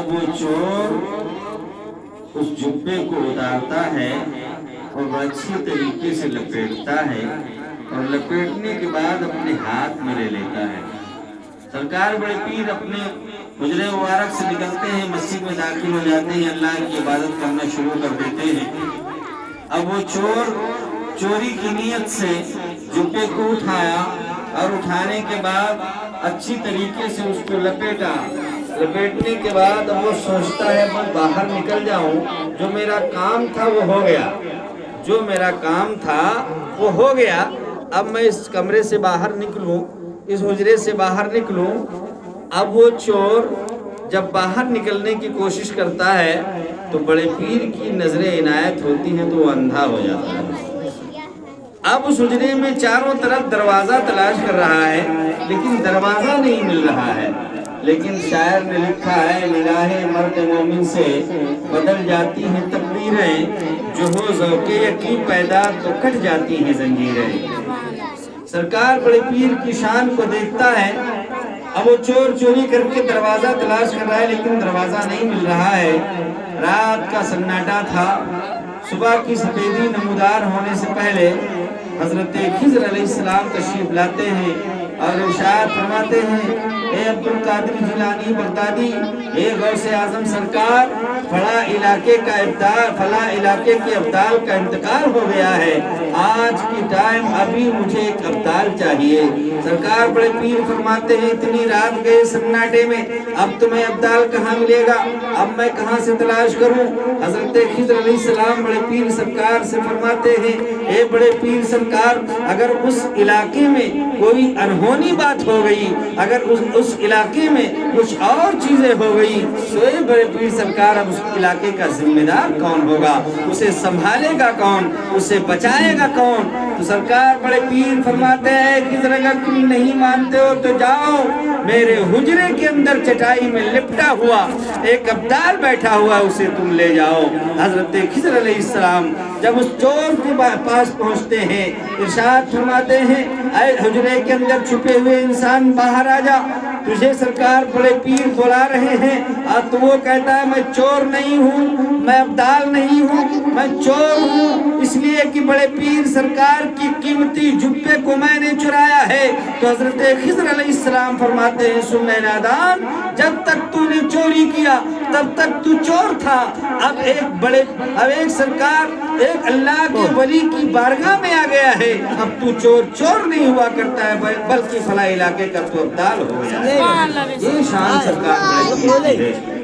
اب وہ چور اس جبے کو اتارتا ہے اور اچھی طریقے سے لپیٹتا ہے، اور لپیٹنے کے بعد اپنے ہاتھ میں لے لیتا ہے۔ سرکار بڑے پیر اپنے حجرے مبارک سے نکلتے ہیں، مسجد میں داخل ہو جاتے ہیں، اللہ کی عبادت کرنا شروع کر دیتے ہیں۔ اب وہ چور چوری کی نیت سے جبے کو اٹھایا، اور اٹھانے کے بعد اچھی طریقے سے اس کو لپیٹا۔ لپیٹنے کے بعد اب وہ سوچتا ہے میں باہر نکل جاؤں، جو میرا کام تھا وہ ہو گیا، جو میرا کام تھا وہ ہو گیا، اب میں اس کمرے سے باہر نکلوں، اس حجرے سے باہر نکلوں۔ اب وہ چور جب باہر نکلنے کی کوشش کرتا ہے تو بڑے پیر کی نظر عنایت ہوتی ہیں تو وہ اندھا ہو جاتا ہے۔ اب اس حجرے میں چاروں طرف دروازہ تلاش کر رہا ہے لیکن دروازہ نہیں مل رہا ہے، لیکن شاعر نے لکھا ہے نگاہ مرد مومن سے بدل جاتی ہیں تقدیریں، جو ہو ذوق یقین پیدا تو کٹ جاتی ہیں زنجیریں۔ سرکار بڑے پیر کی شان کو دیکھتا ہے۔ اب وہ چور چوری کر کے دروازہ تلاش کر رہا ہے لیکن دروازہ نہیں مل رہا ہے۔ رات کا سناٹا تھا، صبح کی سفیدی نمودار ہونے سے پہلے حضرت خضر علیہ السلام تشریف لاتے ہیں اور ارشاد فرماتے ہیں اے عبدالقادر جیلانی بغدادی، اے غوث اعظم سرکار، فلاں علاقے کے ابدال کا انتقال ہو گیا ہے، آج کی ٹائم ابھی مجھے ایک ابدال چاہیے۔ سرکار بڑے پیر فرماتے ہیں اتنی رات گئے سناٹے میں، اب تمہیں ابدال کہاں ملے گا، اب میں کہاں سے تلاش کروں؟ حضرت خضر علیہ السلام بڑے پیر سرکار سے فرماتے ہیں اے بڑے پیر سرکار، اگر اس علاقے میں کوئی انہونی بات ہو گئی، اگر اس علاقے میں کچھ اور چیزیں ہو گئی تو اے بڑے پیر سرکار اب اس علاقے کا ذمہ دار کون ہوگا، اسے سنبھالے گا کون، اسے بچائے گا کون؟ تو سرکار بڑے پیر فرماتے ہیں خضر اگر تم نہیں مانتے ہو تو جاؤ، میرے حجرے کے اندر چٹائی میں لپٹا ہوا ایک ابدال بیٹھا ہوا اسے تم لے جاؤ۔ حضرت خضر علیہ السلام جب اس چور کے پاس پہنچتے ہیں ارشاد فرماتے ہیں اے حجرے کے اندر چھپے ہوئے انسان باہر آ جا، تجھے سرکار بڑے پیر بلا رہے ہیں۔ اور تو وہ کہتا ہے میں چور نہیں ہوں، میں ابدال نہیں ہوں، میں چور ہوں اس لیے کہ بڑے پیر سرکار کی قیمتی جبے کو میں نے چرایا ہے۔ تو حضرت خضر علیہ السلام فرماتے ہیں سن اے نادان، جب تک تو نے چوری کیا تب تک تو چور تھا، اب ایک سرکار ایک اللہ کے ولی کی بارگاہ میں آ گیا ہے، اب تو چور نہیں ہوا کرتا ہے بلکہ فلاں علاقے کا تو ابدال ہو گیا ہے۔ یہ شان سرکار بڑے پیر کی ہے۔